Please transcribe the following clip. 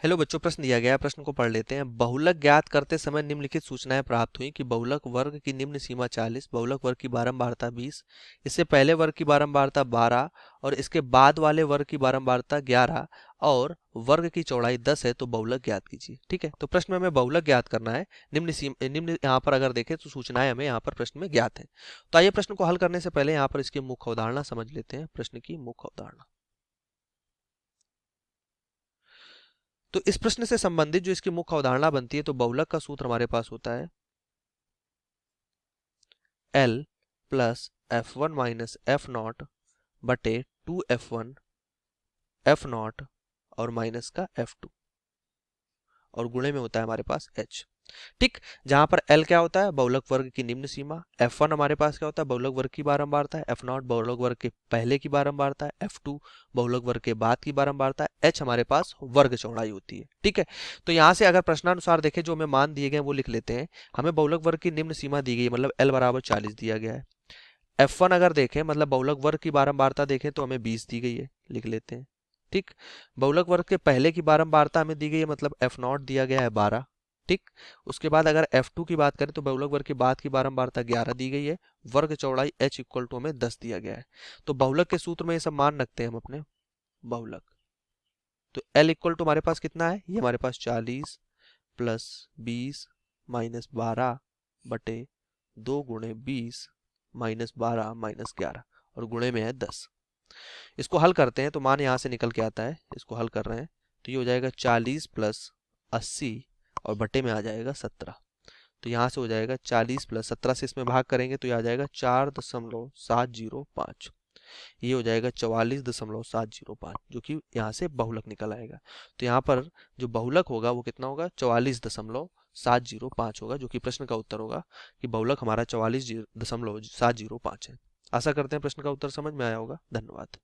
Hello बच्चों, प्रश्न दिया गया है, प्रश्न को पढ़ लेते हैं। बहुलक ज्ञात करते समय निम्नलिखित सूचनाएं प्राप्त हुई कि बहुलक वर्ग की निम्न सीमा 40, बहुलक वर्ग की बारंबारता 20, इससे पहले वर्ग की बारंबारता 12 और इसके बाद वाले वर्ग की बारंबारता 11 और वर्ग की चौड़ाई 10 है, तो बहुलक ज्ञात कीजिए। ठीक है, तो प्रश्न में हमें बहुलक ज्ञात करना है। निम्न यहाँ पर अगर देखें तो सूचनाएं हमें यहाँ पर प्रश्न में ज्ञात है। तो आइए प्रश्न को हल करने से पहले यहाँ पर इसकी मुख्य अवधारणा समझ लेते हैं। प्रश्न की मुख्य अवधारणा, तो इस प्रश्न से संबंधित जो इसकी मुख्य अवधारणा बनती है, तो बहुलक का सूत्र हमारे पास होता है L plus F1 minus F not बटे 2F1 एफ नॉट और माइनस का F2 और गुणे में होता है हमारे पास H। ठीक, जहां पर L क्या होता है, बहुलक वर्ग की निम्न सीमा। F1 हमारे पास क्या होता है, बहुलक वर्ग की बारंबारता है। F0 बहुलक वर्ग के पहले की बारंबारता है। F2 बहुलक वर्ग के बाद की बारंबारता है। H हमारे पास वर्ग चौड़ाई होती है। ठीक है, तो यहां से अगर प्रश्नानुसार देखें, जो हमें मान दिए गए वो लिख लेते हैं। हमें बहुलक वर्ग की निम्न सीमा दी गई, मतलब L बराबर 40 दिया गया है। F1 अगर देखें, मतलब बहुलक वर्ग की बारंबारता देखें तो हमें 20 दी गई है, लिख लेते हैं। ठीक, बहुलक वर्ग के पहले की बारंबारता हमें दी गई है, मतलब F0 दिया गया है 12। ठीक, उसके बाद अगर F2 की बात करें तो बहुलक वर्ग के बाद की बारंबारता 11 दी गई है। वर्ग चौड़ाई H इक्वल टू हमें 10 दिया गया है। तो बहुलक के सूत्र में ये सब मान रखते हैं हम अपने बहुलक। तो L इक्वल टू हमारे पास कितना है, ये हमारे पास 40 प्लस 20 माइनस 12 बटे 2 गुणे 20 माइनस 12 माइनस 11 और गुणे में है 10। इसको हल करते हैं तो मान यहाँ से निकल के आता है, इसको हल कर रहे हैं तो ये हो जाएगा 40 प्लस 80 और बटे में आ जाएगा 17। तो यहाँ से हो जाएगा 40 प्लस 17 से इसमें भाग करेंगे तो ये आ जाएगा 4.705। ये हो जाएगा 44.705, जो कि यहाँ से बहुलक निकल आएगा। तो यहाँ पर जो बहुलक होगा वो कितना होगा, 44.705 होगा, जो कि प्रश्न का उत्तर होगा कि बहुलक हमारा 44.705 है। आशा करते हैं प्रश्न का उत्तर समझ में आया होगा। धन्यवाद।